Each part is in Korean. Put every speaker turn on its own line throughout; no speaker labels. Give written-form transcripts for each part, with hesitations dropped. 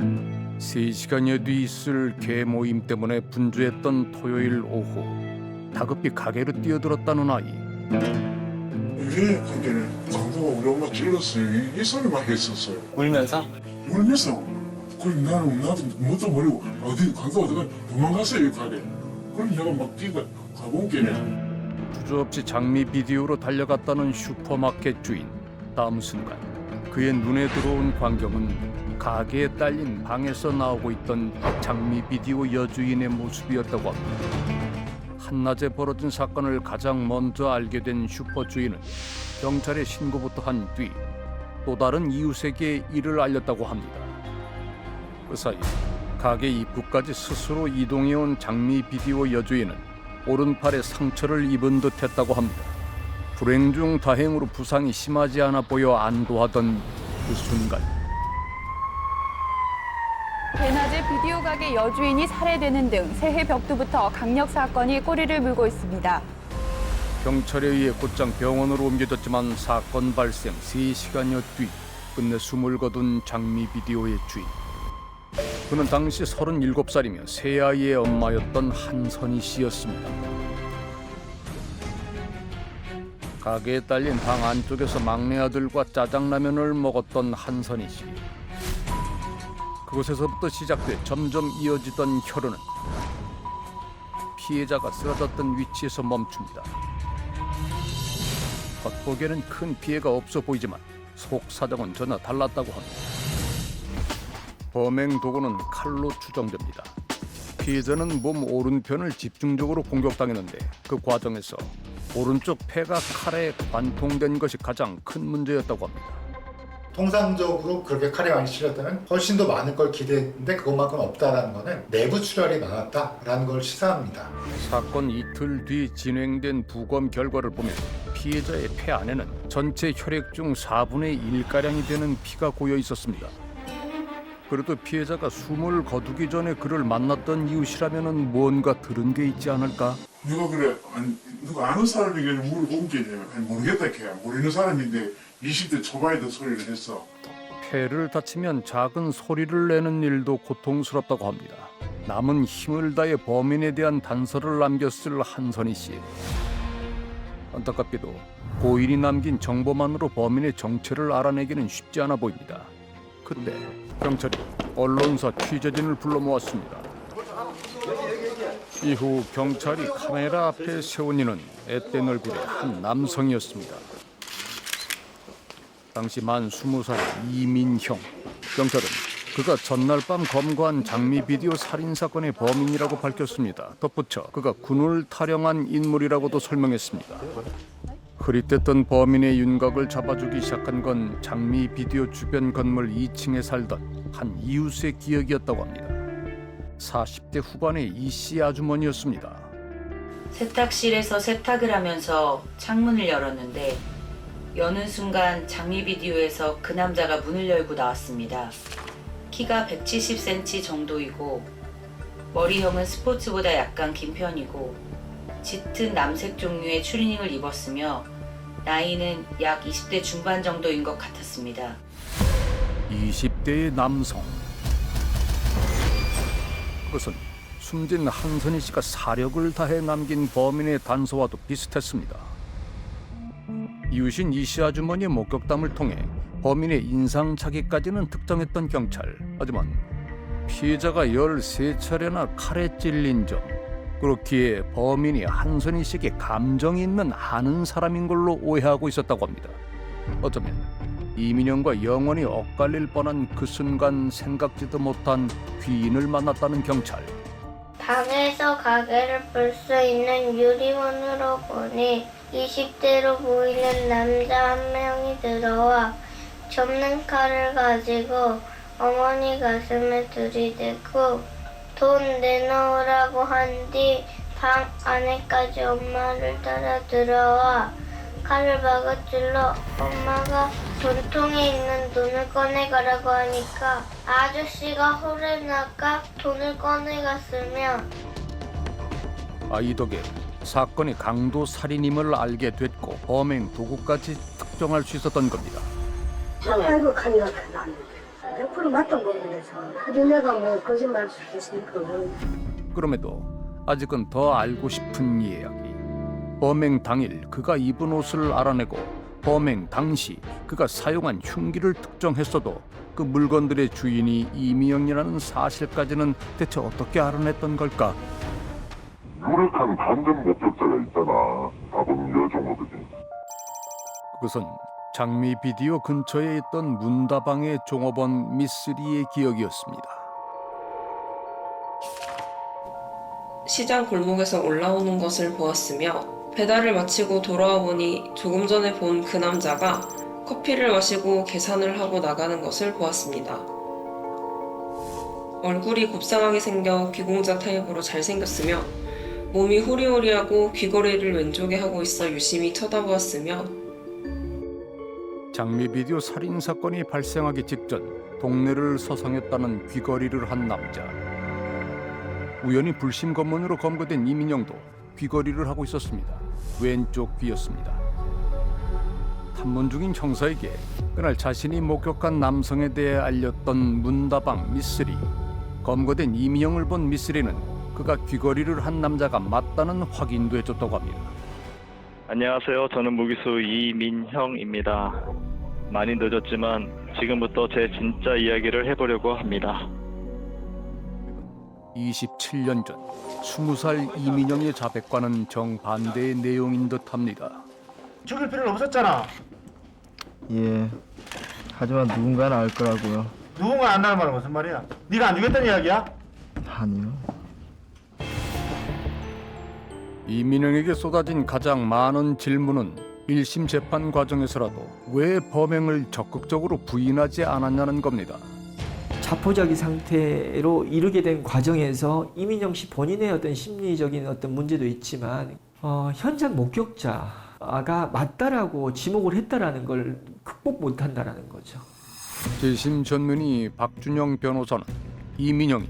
3시간여 뒤 있을 개 모임 때문에 분주했던 토요일 오후 다급히 가게로 뛰어들었다는 아이.
왜 그때는 강도가 우리 엄마 찔렀어요. 이 소리만 했었어요.
울면서?
울면서. 그럼 나도 뭣도 모르고 어디 강도 어디가 도망갔어요 이 가게. 그럼 내가 막 뛰가 가본 게네.
주저없이 장미 비디오로 달려갔다는 슈퍼마켓 주인. 다음 순간 그의 눈에 들어온 광경은 가게에 딸린 방에서 나오고 있던 장미 비디오 여주인의 모습이었다고 합니다. 한낮에 벌어진 사건을 가장 먼저 알게 된 슈퍼 주인은 경찰에 신고부터 한 뒤 또 다른 이웃에게 이를 알렸다고 합니다. 그 사이 가게 입구까지 스스로 이동해온 장미 비디오 여주인은 오른팔에 상처를 입은 듯했다고 합니다. 불행 중 다행으로 부상이 심하지 않아 보여 안도하던 그 순간
대낮에 비디오 가게 여주인이 살해되는 등 새해 벽두부터 강력 사건이 꼬리를 물고 있습니다.
경찰에 의해 곧장 병원으로 옮겨졌지만 사건 발생 3시간여 뒤 끝내 숨을 거둔 장미 비디오의 주인. 그는 당시 37살이며 세 아이의 엄마였던 한선희 씨였습니다. 가게에 딸린 방 안쪽에서 막내 아들과 짜장라면을 먹었던 한선희 씨. 그곳에서부터 시작돼 점점 이어지던 혈흔은 피해자가 쓰러졌던 위치에서 멈춥니다. 겉보기에는 큰 피해가 없어 보이지만 속사정은 전혀 달랐다고 합니다. 범행 도구는 칼로 추정됩니다. 피해자는 몸 오른편을 집중적으로 공격당했는데 그 과정에서 오른쪽 폐가 칼에 관통된 것이 가장 큰 문제였다고 합니다.
통상적으로 그렇게 칼에 많이 찔렸다면 훨씬 더 많을 걸 기대했는데 그것만큼 없다라는 것은 내부 출혈이 많았다라는 걸 시사합니다.
사건 이틀 뒤 진행된 부검 결과를 보면 피해자의 폐 안에는 전체 혈액 중 4분의 1가량이 되는 피가 고여 있었습니다. 그래도 피해자가 숨을 거두기 전에 그를 만났던 이웃이라면 뭔가 들은 게 있지 않을까?
내가 그래 누가 아는 사람에게 물어본 게 모르겠다 걔 모르는 사람인데 20대 초반에도 소리를 했어.
폐를 다치면 작은 소리를 내는 일도 고통스럽다고 합니다. 남은 힘을 다해 범인에 대한 단서를 남겼을 한선희 씨. 안타깝게도 고인이 남긴 정보만으로 범인의 정체를 알아내기는 쉽지 않아 보입니다. 그때 경찰이 언론사 취재진을 불러 모았습니다. 이후 경찰이 카메라 앞에 세운 이는 앳된 얼굴의 한 남성이었습니다. 당시 만 20살의 이민형. 경찰은 그가 전날 밤 검거한 장미 비디오 살인사건의 범인이라고 밝혔습니다. 덧붙여 그가 군을 탈영한 인물이라고도 설명했습니다. 흐릿했던 범인의 윤곽을 잡아주기 시작한 건 장미 비디오 주변 건물 2층에 살던 한 이웃의 기억이었다고 합니다. 40대 후반의 이씨 아주머니였습니다.
세탁실에서 세탁을 하면서 창문을 열었는데 여는 순간 장미 비디오에서 그 남자가 문을 열고 나왔습니다. 키가 170cm 정도이고 머리형은 스포츠보다 약간 긴 편이고 짙은 남색 종류의 추리닝을 입었으며 나이는 약 20대 중반 정도인 것 같았습니다.
20대의 남성. 그것은 숨진 한선희 씨가 사력을 다해 남긴 범인의 단서와도 비슷했습니다. 이웃인 이씨 아주머니의 목격담을 통해 범인의 인상착의까지는 특정했던 경찰. 하지만 피해자가 13차례나 칼에 찔린 점, 그렇기에 범인이 한선희 씨에게 감정이 있는 아는 사람인 걸로 오해하고 있었다고 합니다. 어쩌면 이민영과 영원히 엇갈릴 뻔한 그 순간 생각지도 못한 귀인을 만났다는 경찰.
방에서 가게를 볼 수 있는 유리문으로 보니 20대로 보이는 남자 한 명이 들어와 접는 칼을 가지고 어머니 가슴에 들이대고 돈 내놓으라고 한 뒤 방 안에까지 엄마를 따라 들어와 칼을 박아 찔러 엄마가 돈통에 있는 돈을 꺼내가라고 하니까 아저씨가 hor해나가 돈을 꺼내갔으며
아이 덕에 사건이 강도 살인임을 알게 됐고 범행 도구까지 특정할 수 있었던 겁니다.
아이고 칼이 났는데
100% 맞던 겁니다. 그래 내가 뭐 거짓말할 수 있겠습니까?
그럼에도 아직은 더 알고 싶은 이야기. 범행 당일 그가 입은 옷을 알아내고 범행 당시 그가 사용한 흉기를 특정했어도 그 물건들의 주인이 이민영이라는 사실까지는 대체 어떻게 알아냈던 걸까?
유력한 간접 목격자가 있잖아. 답은 여종업이지.
그것은 장미 비디오 근처에 있던 문다방의 종업원 미쓰리의 기억이었습니다.
시장 골목에서 올라오는 것을 보았으며 배달을 마치고 돌아와 보니 조금 전에 본 그 남자가 커피를 마시고 계산을 하고 나가는 것을 보았습니다. 얼굴이 곱상하게 생겨 귀공자 타입으로 잘생겼으며 몸이 호리호리하고 귀걸이를 왼쪽에 하고 있어 유심히 쳐다보았으며
장미 비디오 살인 사건이 발생하기 직전 동네를 서성했다는 귀걸이를 한 남자. 우연히 불심 검문으로 검거된 이민영도 귀걸이를 하고 있었습니다. 왼쪽 귀였습니다. 탐문 중인 형사에게 그날 자신이 목격한 남성에 대해 알렸던 문다방 미쓰리. 검거된 이민영을 본 미쓰리는 그가 귀걸이를 한 남자가 맞다는 확인도 해줬다고 합니다.
안녕하세요. 저는 무기수 이민형입니다. 많이 늦었지만 지금부터 제 진짜 이야기를 해보려고 합니다.
27년 전 20살 이민영의 자백과는 정반대의 내용인 듯합니다.
죽일 필요는 없었잖아.
예. 하지만 누군가는 알 거라고요.
누군가 안다는 말은 무슨 말이야? 네가 안 죽였다는 이야기야?
아니요.
이민영에게 쏟아진 가장 많은 질문은 1심 재판 과정에서라도 왜 범행을 적극적으로 부인하지 않았냐는 겁니다.
자포자기 상태로 이르게 된 과정에서 이민영 씨 본인의 어떤 심리적인 어떤 문제도 있지만 현장 목격자가 맞다라고 지목을 했다라는 걸 극복 못한다라는 거죠.
1심 전문의 박준영 변호사는 이민영이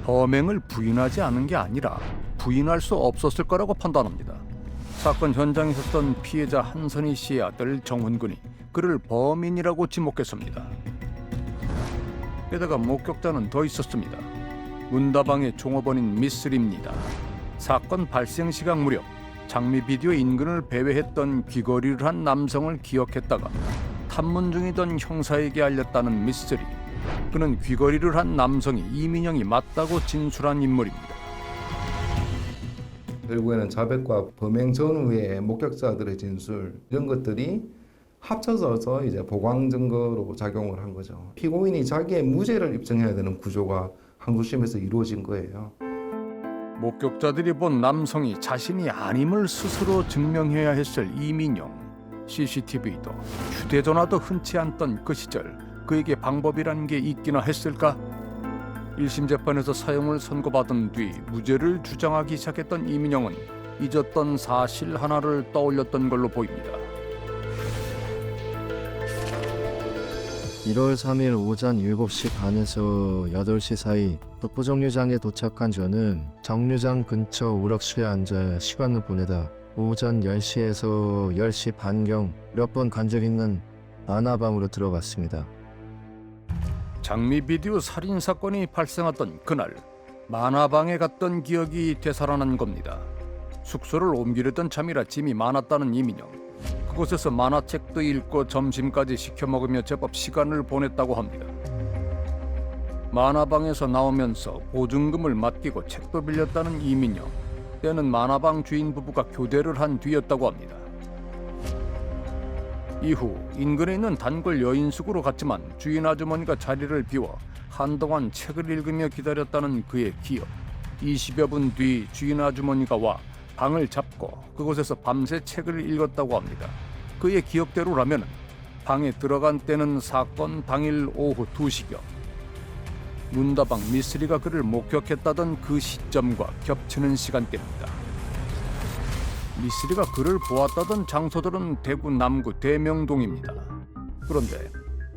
범행을 부인하지 않은 게 아니라 부인할 수 없었을 거라고 판단합니다. 사건 현장에 있었던 피해자 한선희 씨의 아들 정훈군이 그를 범인이라고 지목했습니다. 게다가 목격자는 더 있었습니다. 문다방의 종업원인 미쓰리입니다. 사건 발생 시각 무렵 장미 비디오 인근을 배회했던 귀걸이를 한 남성을 기억했다가 탐문 중이던 형사에게 알렸다는 미쓰리. 그는 귀걸이를 한 남성이 이민영이 맞다고 진술한 인물입니다.
결국에는 자백과 범행 전후의 목격자들의 진술 이런 것들이 합쳐져서 이제 보강 증거로 작용을 한 거죠. 피고인이 자기의 무죄를 입증해야 되는 구조가 항소심에서 이루어진 거예요.
목격자들이 본 남성이 자신이 아님을 스스로 증명해야 했을 이민영. CCTV도 휴대전화도 흔치 않던 그 시절 그에게 방법이란 게 있기나 했을까? 1심 재판에서 사형을 선고받은 뒤 무죄를 주장하기 시작했던 이민영은 잊었던 사실 하나를 떠올렸던 걸로 보입니다.
1월 3일 오전 7시 반에서 8시 사이 북부정류장에 도착한 저는 정류장 근처 우럭수에 앉아 시간을 보내다 오전 10시에서 10시 반경 몇 번 간 적 있는 만화방으로 들어갔습니다.
장미 비디오 살인 사건이 발생했던 그날 만화방에 갔던 기억이 되살아난 겁니다. 숙소를 옮기려던 참이라 짐이 많았다는 이민영. 그곳에서 만화책도 읽고 점심까지 시켜 먹으며 제법 시간을 보냈다고 합니다. 만화방에서 나오면서 보증금을 맡기고 책도 빌렸다는 이민영. 때는 만화방 주인 부부가 교대를 한 뒤였다고 합니다. 이후 인근에 있는 단골 여인숙으로 갔지만 주인 아주머니가 자리를 비워 한동안 책을 읽으며 기다렸다는 그의 기억. 20여 분 뒤 주인 아주머니가 와 방을 잡고 그곳에서 밤새 책을 읽었다고 합니다. 그의 기억대로라면 방에 들어간 때는 사건 당일 오후 2시경. 문다방 미쓰리가 그를 목격했다던 그 시점과 겹치는 시간대입니다. 미쓰리가 그를 보았다던 장소들은 대구 남구 대명동입니다. 그런데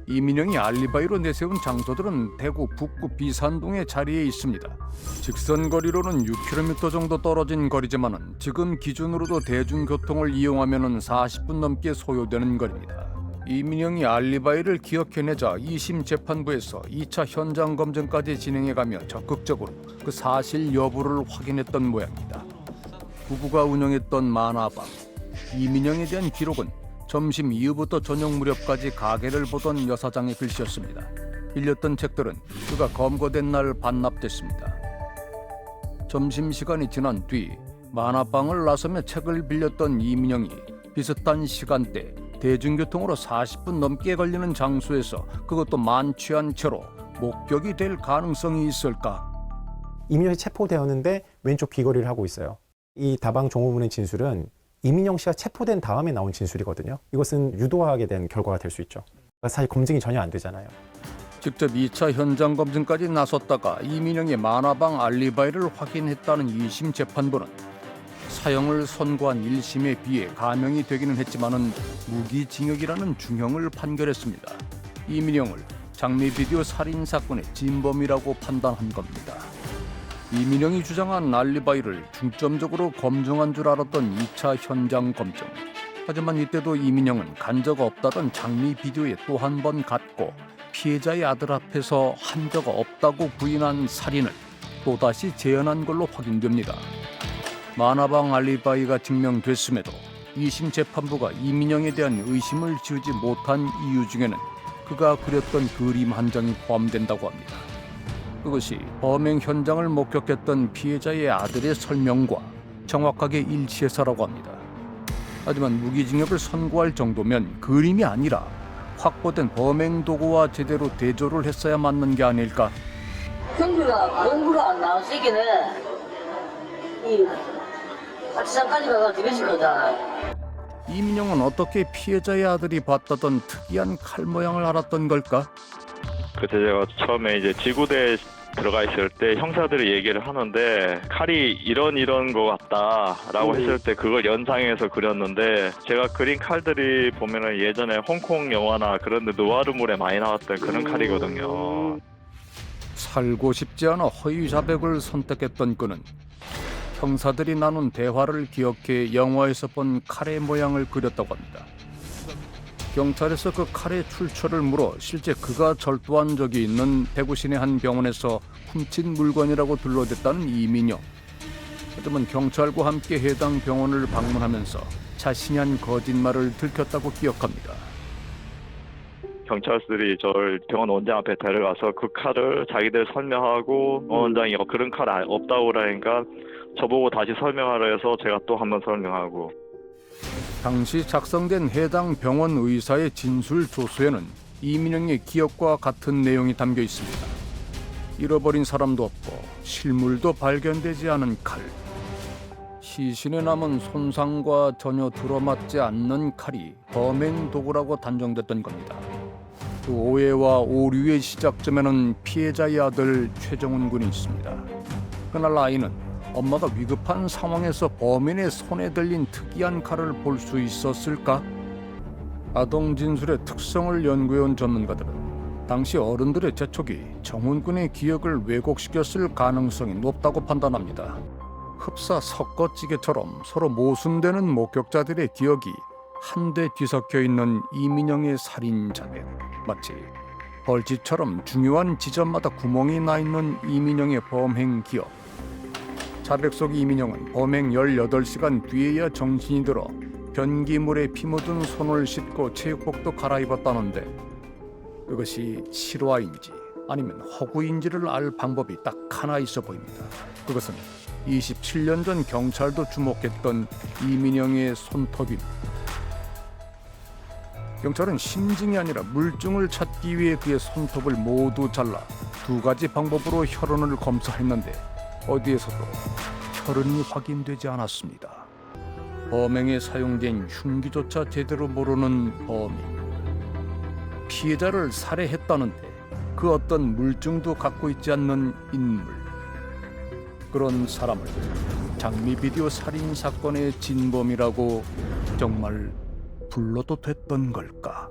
이민영이 알리바이로 내세운 장소들은 대구 북구 비산동의 자리에 있습니다. 직선 거리로는 6km 정도 떨어진 거리지만은 지금 기준으로도 대중교통을 이용하면은 40분 넘게 소요되는 거리입니다. 이민영이 알리바이를 기억해내자 2심 재판부에서 2차 현장 검증까지 진행해가며 적극적으로 그 사실 여부를 확인했던 모양입니다. 부부가 운영했던 만화방, 이민영에 대한 기록은 점심 이후부터 저녁 무렵까지 가게를 보던 여사장의 글씨였습니다. 빌렸던 책들은 그가 검거된 날 반납됐습니다. 점심시간이 지난 뒤 만화방을 나서며 책을 빌렸던 이민영이 비슷한 시간대 대중교통으로 40분 넘게 걸리는 장소에서 그것도 만취한 채로 목격이 될 가능성이 있을까?
이민영이 체포되었는데 왼쪽 귀걸이를 하고 있어요. 이 다방 종업원의 진술은 이민영 씨가 체포된 다음에 나온 진술이거든요. 이것은 유도하게 된 결과가 될 수 있죠. 사실 검증이 전혀 안 되잖아요.
직접 2차 현장 검증까지 나섰다가 이민영의 만화방 알리바이를 확인했다는 2심 재판부는 사형을 선고한 1심에 비해 감형이 되기는 했지만은 무기징역이라는 중형을 판결했습니다. 이민영을 장미비디오 살인 사건의 진범이라고 판단한 겁니다. 이민영이 주장한 알리바이를 중점적으로 검증한 줄 알았던 2차 현장 검증. 하지만 이때도 이민영은 간 적 없다던 장미 비디오에 또 한 번 갔고 피해자의 아들 앞에서 한 적 없다고 부인한 살인을 또다시 재현한 걸로 확인됩니다. 만화방 알리바이가 증명됐음에도 2심 재판부가 이민영에 대한 의심을 지우지 못한 이유 중에는 그가 그렸던 그림 한 장이 포함된다고 합니다. 그것이 범행 현장을 목격했던 피해자의 아들의 설명과 정확하게 일치해서라고 합니다. 하지만 무기징역을 선고할 정도면 그림이 아니라 확보된 범행 도구와 제대로 대조를 했어야 맞는 게 아닐까?
경비가 공부가 안 나왔으기는 이 파티장까지 가서 뒤배실 거잖아요.
이민영은 어떻게 피해자의 아들이 봤다던 특이한 칼 모양을 알았던 걸까?
그때 제가 처음에 이제 지구대에 들어가 있을 때 형사들이 얘기를 하는데 칼이 이런 거 같다라고 했을 때 그걸 연상해서 그렸는데 제가 그린 칼들이 보면은 예전에 홍콩 영화나 그런 데 누아르물에 많이 나왔던 그런 칼이거든요.
살고 싶지 않아 허위 자백을 선택했던 그는 형사들이 나눈 대화를 기억해 영화에서 본 칼의 모양을 그렸다고 합니다. 경찰에서 그 칼의 출처를 물어 실제 그가 절도한 적이 있는 대구 시내 한 병원에서 훔친 물건이라고 둘러댔다는 이민영. 하지만 경찰과 함께 해당 병원을 방문하면서 자신이 한 거짓말을 들켰다고 기억합니다.
경찰들이 저를 병원 원장 앞에 데려가서 그 칼을 자기들 설명하고 원장이 그런 칼 없다고 그러니까 저보고 다시 설명하라 해서 제가 또 한번 설명하고.
당시 작성된 해당 병원 의사의 진술 조서에는 이민영의 기억과 같은 내용이 담겨 있습니다. 잃어버린 사람도 없고 실물도 발견되지 않은 칼. 시신에 남은 손상과 전혀 들어맞지 않는 칼이 범행 도구라고 단정됐던 겁니다. 그 오해와 오류의 시작점에는 피해자의 아들 최정훈 군이 있습니다. 그날 아이는 엄마가 위급한 상황에서 범인의 손에 들린 특이한 칼을 볼 수 있었을까? 아동 진술의 특성을 연구해온 전문가들은 당시 어른들의 재촉이 정훈 군의 기억을 왜곡시켰을 가능성이 높다고 판단합니다. 흡사 섞어찌개처럼 서로 모순되는 목격자들의 기억이 한데 뒤섞여 있는 이민영의 살인 자백. 마치 벌집처럼 중요한 지점마다 구멍이 나 있는 이민영의 범행 기억. 자백 속 이민영은 범행 18시간 뒤에야 정신이 들어 변기물에 피 묻은 손을 씻고 체육복도 갈아입었다는데 그것이 실화인지 아니면 허구인지를 알 방법이 딱 하나 있어 보입니다. 그것은 27년 전 경찰도 주목했던 이민영의 손톱입니다. 경찰은 심증이 아니라 물증을 찾기 위해 그의 손톱을 모두 잘라 2가지 방법으로 혈흔을 검사했는데 어디에서도 혈흔이 확인되지 않았습니다. 범행에 사용된 흉기조차 제대로 모르는 범인. 피해자를 살해했다는데 그 어떤 물증도 갖고 있지 않는 인물. 그런 사람을 장미 비디오 살인 사건의 진범이라고 정말 불러도 됐던 걸까?